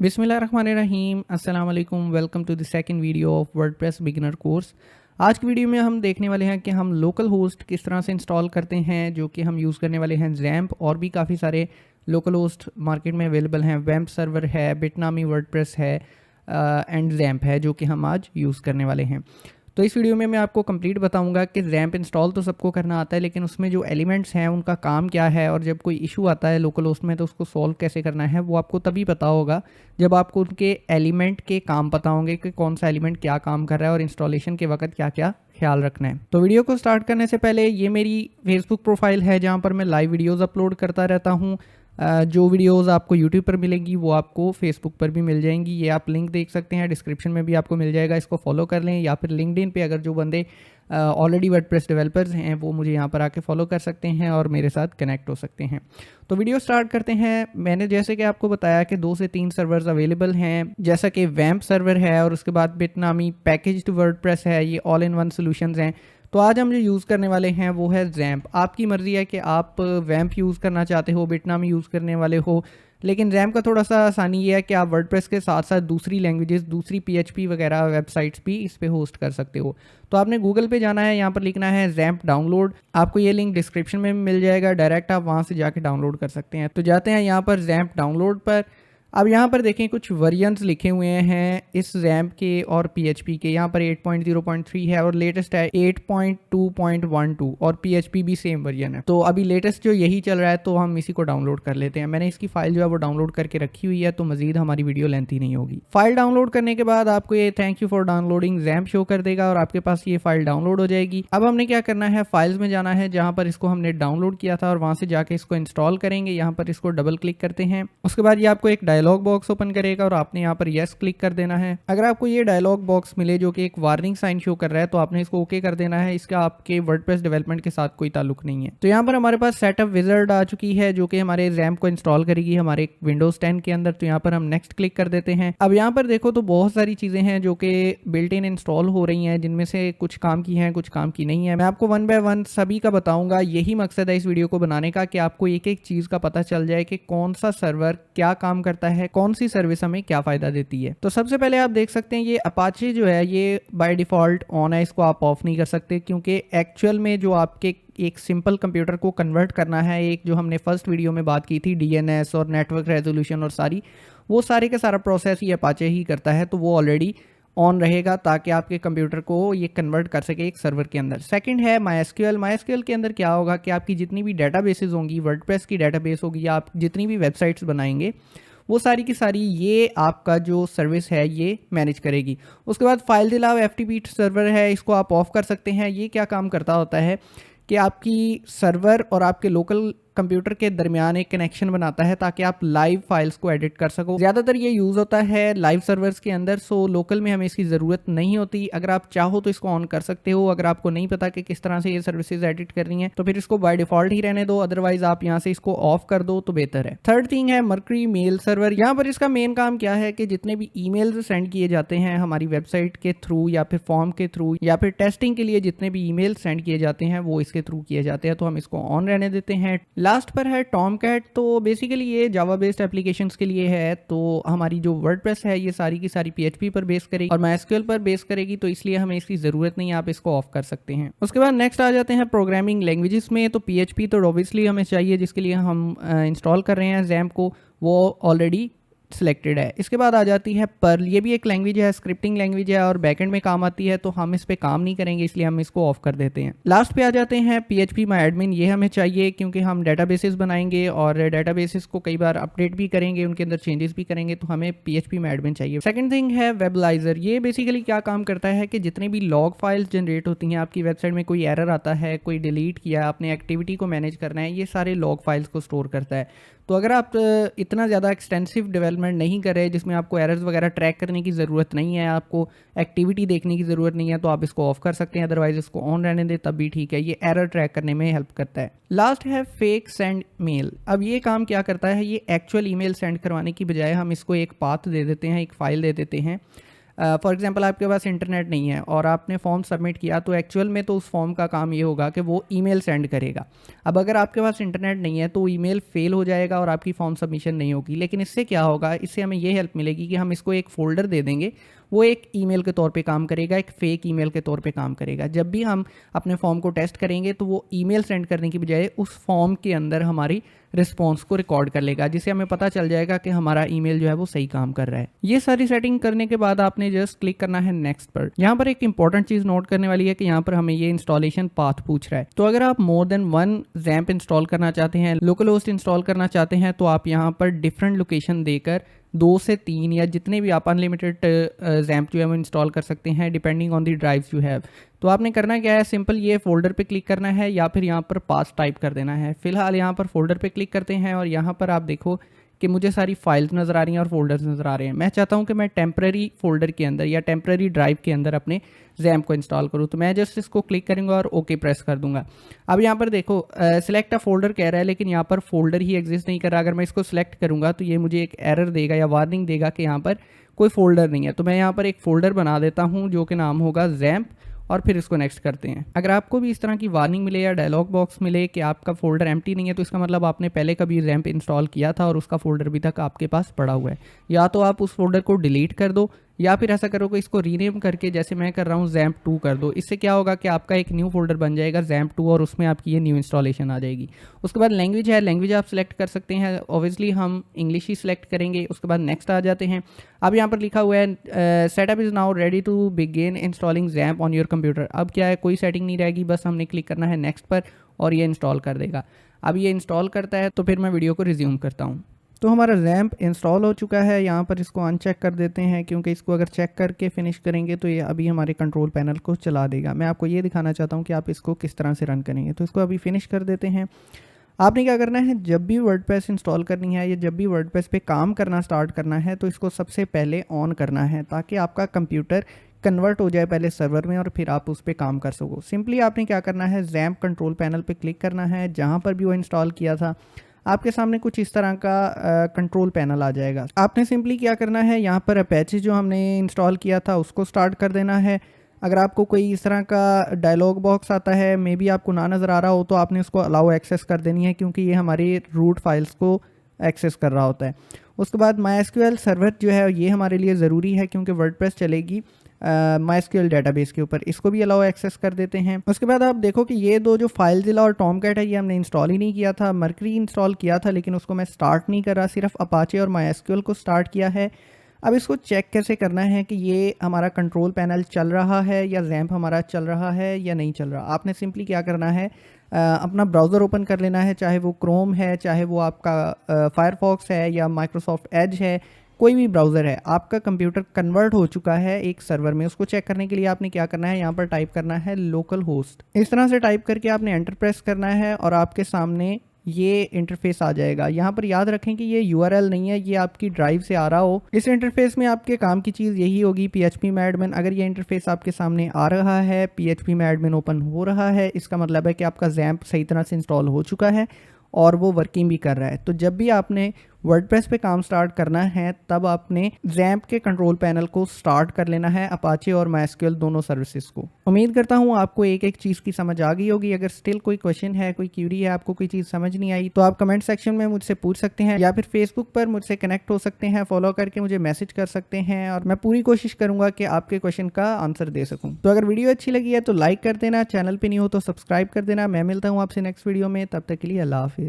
बिस्मिल्लाहिर्रहमानिर्रहीम अस्सलाम वालेकुम। Welcome to the second video of WordPress beginner course. आज की वीडियो में हम देखने वाले हैं कि हम लोकल होस्ट किस तरह से इंस्टॉल करते हैं, जो कि हम यूज़ करने वाले हैं ज़ैम्प और भी काफ़ी सारे लोकल होस्ट मार्केट में अवेलेबल हैं। वैम्प सर्वर है, बिटनामी वर्डप्रेस है एंड ज़ैम्प है, जो कि हम आज यूज़ करने वाले हैं। तो इस वीडियो में मैं आपको कंप्लीट बताऊंगा कि ज़ैम्प इंस्टॉल तो सबको करना आता है, लेकिन उसमें जो एलिमेंट्स हैं उनका काम क्या है, और जब कोई इशू आता है लोकल होस्ट में तो उसको सॉल्व कैसे करना है वो आपको तभी पता होगा जब आपको उनके एलिमेंट के काम पता होंगे कि कौन सा एलिमेंट क्या काम कर रहा है और इंस्टॉलेशन के वक्त क्या क्या ख्याल रखना है। तो वीडियो को स्टार्ट करने से पहले ये मेरी फेसबुक प्रोफाइल है जहाँ पर मैं लाइव वीडियोज़ अपलोड करता रहता हूँ। जो वीडियोस आपको यूट्यूब पर मिलेंगी वो आपको फेसबुक पर भी मिल जाएंगी। ये आप लिंक देख सकते हैं, डिस्क्रिप्शन में भी आपको मिल जाएगा। इसको फॉलो कर लें, या फिर लिंक्डइन पे अगर जो बंदे ऑलरेडी वर्डप्रेस डेवलपर्स हैं वो मुझे यहाँ पर आके फॉलो कर सकते हैं और मेरे साथ कनेक्ट हो सकते हैं। तो वीडियो स्टार्ट करते हैं। मैंने जैसे कि आपको बताया कि 2 से 3 सर्वर्स अवेलेबल हैं, जैसा कि वैम्प सर्वर है और उसके बाद बिटनामी पैकेज्ड वर्डप्रेस है। ये ऑल इन वन सॉल्यूशंस हैं। तो आज हम जो यूज़ करने वाले हैं वो है ज़ैम्प। आपकी मर्ज़ी है कि आप वैम्प यूज़ करना चाहते हो, बिटनामी यूज़ करने वाले हो, लेकिन ज़ैम्प का थोड़ा सा आसानी ये है कि आप वर्डप्रेस के साथ साथ दूसरी लैंग्वेजेस, दूसरी PHP वगैरह वेबसाइट्स भी इस पे होस्ट कर सकते हो। तो आपने गूगल पे जाना है, यहाँ पर लिखना है ज़ैम्प डाउनलोड। आपको ये लिंक डिस्क्रिप्शन में मिल जाएगा, डायरेक्ट आप वहाँ से जाके डाउनलोड कर सकते हैं। तो जाते हैं यहाँ पर ज़ैम्प डाउनलोड पर। अब यहाँ पर देखें कुछ वेरिएंट्स लिखे हुए हैं इस ज़ैम्प के और PHP के। यहाँ पर 8.0.3 है और लेटेस्ट है 8.2.12 और PHP भी सेम वर्जन है। तो अभी लेटेस्ट जो यही चल रहा है, तो हम इसी को डाउनलोड कर लेते हैं। मैंने इसकी फाइल जो है वो डाउनलोड करके रखी हुई है, तो मजीद हमारी वीडियो लेंथी नहीं होगी। फाइल डाउनलोड करने के बाद आपको ये thank you for downloading XAMPP show कर देगा और आपके पास ये फाइल डाउनलोड हो जाएगी। अब हमने क्या करना है, फाइल्स में जाना है जहाँ पर इसको हमने डाउनलोड किया था और वहाँ से जाके इसको इंस्टॉल करेंगे। यहाँ पर इसको डबल क्लिक करते हैं। उसके बाद ये आपको एक डायलॉग बॉक्स ओपन करेगा और आपने यहाँ पर यस क्लिक कर देना है। अगर आपको ये डायलॉग बॉक्स मिले जो कि एक वार्निंग साइन शो कर रहा है, तो आपने इसको ओके कर देना है। इसका आपके वर्डप्रेस डेवलपमेंट के साथ कोई ताल्लुक नहीं है। तो यहाँ पर हमारे पास सेटअप विज़ार्ड आ चुकी है जो कि हमारे ज़ैम्प को इंस्टॉल करेगी हमारे विंडोज 10 के अंदर। तो यहाँ पर हम नेक्स्ट क्लिक कर देते हैं। अब यहाँ पर देखो तो बहुत सारी चीज़ें हैं जो कि बिल्ट इन इंस्टॉल हो रही हैं, जिनमें से कुछ काम की हैं, कुछ काम की नहीं है। मैं आपको वन बाय वन सभी का बताऊंगा। यही मकसद है इस वीडियो को बनाने का कि आपको एक एक चीज़ का पता चल जाए कि कौन सा सर्वर क्या काम करता है, कौन सी सर्विस हमें क्या फ़ायदा देती है। तो सबसे पहले आप देख सकते हैं ये अपाचे जो है ये बाय डिफ़ॉल्ट ऑन है, इसको आप ऑफ नहीं कर सकते, क्योंकि एक्चुअल में जो आपके एक सिंपल कंप्यूटर को कन्वर्ट करना है, एक जो हमने फर्स्ट वीडियो में बात की थी DNS और नेटवर्क रेजोल्यूशन और वो सारे का सारा प्रोसेस ये अपाचे ही करता है। तो वो ऑलरेडी ऑन रहेगा ताकि आपके कंप्यूटर को ये कन्वर्ट कर सके एक सर्वर के अंदर। सेकंड है MySQL के अंदर क्या होगा कि आपकी जितनी भी डेटाबेसेस होंगी, वर्डप्रेस की डेटाबेस होगी, या आप जितनी भी वेबसाइट्स बनाएंगे वो सारी की सारी ये आपका जो सर्विस है ये मैनेज करेगी। उसके बाद फाइल दिलाव FTP सर्वर है, इसको आप ऑफ कर सकते हैं। ये क्या काम करता होता है कि आपकी सर्वर और आपके लोकल कंप्यूटर के दरमियान एक कनेक्शन बनाता है ताकि आप लाइव फाइल्स को एडिट कर सको। ज़्यादातर ये यूज़ होता है लाइव सर्वर्स के अंदर, सो लोकल में हमें इसकी ज़रूरत नहीं होती। अगर आप चाहो तो इसको ऑन कर सकते हो। अगर आपको नहीं पता कि किस तरह से ये सर्विसेज एडिट करनी है तो फिर इसको बाय डिफ़ॉल्ट ही रहने दो, अदरवाइज आप यहाँ से इसको ऑफ कर दो तो बेहतर है। थर्ड थिंग है मर्करी मेल सर्वर। यहाँ पर इसका मेन काम क्या है कि जितने भी ईमेल्स सेंड किए जाते हैं हमारी वेबसाइट के थ्रू या फिर फॉर्म के थ्रू या फिर टेस्टिंग के लिए जितने भी ईमेल सेंड किए जाते हैं वो इसके थ्रू किए जाते हैं, तो हम इसको ऑन रहने देते हैं। लास्ट पर है टॉमकैट। तो बेसिकली ये जावा बेस्ड एप्लीकेशंस के लिए है। तो हमारी जो वर्डप्रेस है ये सारी की सारी PHP पर बेस करेगी और MySQL पर बेस करेगी, तो इसलिए हमें इसकी ज़रूरत नहीं है, आप इसको ऑफ कर सकते हैं। उसके बाद नेक्स्ट आ जाते हैं प्रोग्रामिंग लैंग्वेजेस में। तो PHP तो ऑब्वियसली हमें चाहिए, जिसके लिए हम इंस्टॉल कर रहे हैं ज़ैम्प को, वो ऑलरेडी सिलेक्टेड है। इसके बाद आ जाती है पर्ल। ये भी एक लैंग्वेज है, स्क्रिप्टिंग लैंग्वेज है और बैकएंड में काम आती है, तो हम इस पे काम नहीं करेंगे, इसलिए हम इसको ऑफ कर देते हैं। लास्ट पे आ जाते हैं PHP माई एडमिन। ये हमें चाहिए क्योंकि हम डेटाबेसेस बनाएंगे और डेटाबेसेस को कई बार अपडेट भी करेंगे, उनके अंदर चेंजेस भी करेंगे, तो हमें PHP माई एडमिन चाहिए। सेकंड थिंग है वेबलाइजर। ये बेसिकली क्या काम करता है कि जितने भी लॉग फाइल्स जनरेट होती हैं आपकी वेबसाइट में, कोई एरर आता है, कोई डिलीट किया, अपने एक्टिविटी को मैनेज करना है, ये सारे लॉग फाइल्स को स्टोर करता है। तो अगर आप इतना ज़्यादा एक्सटेंसिव डेवलपमेंट नहीं कर रहे जिसमें आपको एरर्स वगैरह ट्रैक करने की ज़रूरत नहीं है, आपको एक्टिविटी देखने की ज़रूरत नहीं है, तो आप इसको ऑफ कर सकते हैं, अदरवाइज इसको ऑन रहने दें तब भी ठीक है। ये एरर ट्रैक करने में हेल्प करता है। लास्ट है फेक सेंड मेल। अब ये काम क्या करता है, ये एक्चुअल ईमेल सेंड करवाने की बजाय हम इसको एक पाथ दे देते हैं, एक फ़ाइल दे देते हैं फॉर एग्जांपल आपके पास इंटरनेट नहीं है और आपने फॉर्म सबमिट किया, तो एक्चुअल में तो उस फॉर्म का काम ये होगा कि वो ईमेल सेंड करेगा। अब अगर आपके पास इंटरनेट नहीं है तो ईमेल फेल हो जाएगा और आपकी फॉर्म सबमिशन नहीं होगी। लेकिन इससे क्या होगा, इससे हमें ये हेल्प मिलेगी कि हम इसको एक फ़ोल्डर दे देंगे, वो एक ईमेल के तौर पे काम करेगा, एक फ़ेक ईमेल के तौर पे काम करेगा। जब भी हम अपने फॉर्म को टेस्ट करेंगे तो वो ईमेल सेंड करने की बजाय उस फॉर्म के अंदर हमारी रिस्पॉन्स को रिकॉर्ड कर लेगा, जिससे हमें पता चल जाएगा कि हमारा ईमेल जो है वो सही काम कर रहा है। ये सारी सेटिंग करने के बाद आपने जस्ट क्लिक करना है नेक्स्ट पर। यहाँ पर एक इंपॉर्टेंट चीज़ नोट करने वाली है कि यहाँ पर हमें ये इंस्टॉलेशन पाथ पूछ रहा है। तो अगर आप मोर देन 1 जैम्प इंस्टॉल करना चाहते हैं, लोकल होस्ट इंस्टॉल करना चाहते हैं, तो आप यहाँ पर डिफरेंट लोकेशन देकर 2 से 3 या जितने भी आप अनलिमिटेड जैम्प जो है वो इंस्टॉल कर सकते हैं, depending on the drives you have. तो आपने करना क्या है, सिंपल ये फोल्डर पे क्लिक करना है या फिर यहाँ पर पास टाइप कर देना है। फिलहाल यहाँ पर फोल्डर पे क्लिक करते हैं और यहाँ पर आप देखो कि मुझे सारी फाइल्स नज़र आ रही हैं और फोल्डर्स नज़र आ रहे हैं। मैं चाहता हूँ कि मैं टेम्प्रेरी फोल्डर के अंदर या टेम्प्रेरी ड्राइव के अंदर अपने जैम्प को इंस्टॉल करूँ। तो मैं जस्ट इसको क्लिक करूँगा और ओके प्रेस कर दूंगा। अब यहाँ पर देखो सिलेक्ट अ फोल्डर कह रहा है, लेकिन यहाँ पर फोल्डर ही एग्जिस्ट नहीं कर रहा। अगर मैं इसको सिलेक्ट करूँगा तो ये मुझे एक एरर देगा या वार्निंग देगा कि यहाँ पर कोई फोल्डर नहीं है। तो मैं यहाँ पर एक फ़ोल्डर बना देता हूँ जो कि नाम होगा जैम्प, और फिर इसको नेक्स्ट करते हैं। अगर आपको भी इस तरह की वार्निंग मिले या डायलॉग बॉक्स मिले कि आपका फोल्डर एम्प्टी नहीं है, तो इसका मतलब आपने पहले कभी जैम्प इंस्टॉल किया था और उसका फोल्डर अभी तक आपके पास पड़ा हुआ है। या तो आप उस फोल्डर को डिलीट कर दो या फिर ऐसा करो कि इसको रीनेम करके, जैसे मैं कर रहा हूँ, जैम्प 2 कर दो। इससे क्या होगा कि आपका एक न्यू फोल्डर बन जाएगा जैम्प 2 और उसमें आपकी ये न्यू इंस्टॉलेशन आ जाएगी। उसके बाद लैंग्वेज है, लैंग्वेज आप सिलेक्ट कर सकते हैं। ऑब्वियसली हम इंग्लिश ही सिलेक्ट करेंगे। उसके बाद नेक्स्ट आ जाते हैं। अब यहाँ पर लिखा हुआ है setup is now ready to begin installing XAMPP on your computer. अब क्या है, कोई सेटिंग नहीं रहेगी, बस हमने क्लिक करना है नेक्स्ट पर और ये इंस्टॉल कर देगा। अब ये इंस्टॉल करता है तो फिर मैं वीडियो को रिज्यूम करता हूँ। तो हमारा जैम्प इंस्टॉल हो चुका है। यहाँ पर इसको अनचेक कर देते हैं, क्योंकि इसको अगर चेक करके फिनिश करेंगे तो ये अभी हमारे कंट्रोल पैनल को चला देगा। मैं आपको ये दिखाना चाहता हूँ कि आप इसको किस तरह से रन करेंगे। तो इसको अभी फिनिश कर देते हैं। आपने क्या करना है, जब भी वर्डप्रेस इंस्टॉल करनी है या जब भी वर्डप्रेस पे काम करना स्टार्ट करना है, तो इसको सबसे पहले ऑन करना है ताकि आपका कंप्यूटर कन्वर्ट हो जाए पहले सर्वर में और फिर आप उस पर काम कर सको। सिंपली आपने क्या करना है, जैम्प कंट्रोल पैनल पे क्लिक करना है। जहाँ पर भी वो इंस्टॉल किया था आपके सामने कुछ इस तरह का कंट्रोल पैनल आ जाएगा। आपने सिंपली क्या करना है, यहाँ पर अपेचे जो हमने इंस्टॉल किया था उसको स्टार्ट कर देना है। अगर आपको कोई इस तरह का डायलॉग बॉक्स आता है, मे बी आपको ना नज़र आ रहा हो, तो आपने उसको अलाउ एक्सेस कर देनी है, क्योंकि ये हमारे रूट फाइल्स को एक्सेस कर रहा होता है। उसके बाद MySQL सर्वर जो है ये हमारे लिए ज़रूरी है, क्योंकि वर्डप्रेस चलेगी MySQL डेटाबेस के ऊपर। इसको भी अलाउ एक्सेस कर देते हैं। उसके बाद आप देखो कि ये दो जो फाइलज़िला और टॉमकैट है, ये हमने इंस्टॉल ही नहीं किया था। मर्करी इंस्टॉल किया था, लेकिन उसको मैं स्टार्ट नहीं कर रहा, सिर्फ अपाचे और MySQL को स्टार्ट किया है। अब इसको चेक कैसे करना है कि ये हमारा कंट्रोल पैनल चल रहा है या जैम्प हमारा चल रहा है या नहीं चल रहा। आपने सिंपली क्या करना है, अपना ब्राउज़र ओपन कर लेना है, चाहे वो क्रोम है, चाहे वो आपका फायरफॉक्स है या माइक्रोसॉफ्ट एज है, कोई भी ब्राउज़र है। आपका कंप्यूटर कन्वर्ट हो चुका है एक सर्वर में, उसको चेक करने के लिए आपने क्या करना है, यहाँ पर टाइप करना है लोकल होस्ट। इस तरह से टाइप करके आपने एंटर प्रेस करना है और आपके सामने ये इंटरफेस आ जाएगा। यहाँ पर याद रखें कि ये URL नहीं है, ये आपकी ड्राइव से आ रहा हो। इस इंटरफेस में आपके काम की चीज़ यही होगी, PHP में एडमिन। अगर ये इंटरफेस आपके सामने आ रहा है, PHP में एडमिन ओपन हो रहा है, इसका मतलब है कि आपका जैम्प सही तरह से इंस्टॉल हो चुका है और वो वर्किंग भी कर रहा है। तो जब भी आपने वर्डप्रेस पे काम स्टार्ट करना है, तब आपने जैम्प के कंट्रोल पैनल को स्टार्ट कर लेना है, अपाचे और MySQL दोनों सर्विसेज को। उम्मीद करता हूँ आपको एक एक चीज़ की समझ आ गई होगी। अगर स्टिल कोई क्वेश्चन है, कोई क्यूरी है, आपको कोई चीज़ समझ नहीं आई, तो आप कमेंट सेक्शन में मुझसे पूछ सकते हैं या फिर फेसबुक पर मुझसे कनेक्ट हो सकते हैं, फॉलो करके मुझे मैसेज कर सकते हैं और मैं पूरी कोशिश करूँगा कि आपके क्वेश्चन का आंसर दे सकूँ। तो अगर वीडियो अच्छी लगी है तो लाइक कर देना, चैनल पर नहीं हो तो सब्सक्राइब कर देना। मैं मिलता हूँ आपसे नेक्स्ट वीडियो में, तब तक के लिए अल्लाह हाफिज़।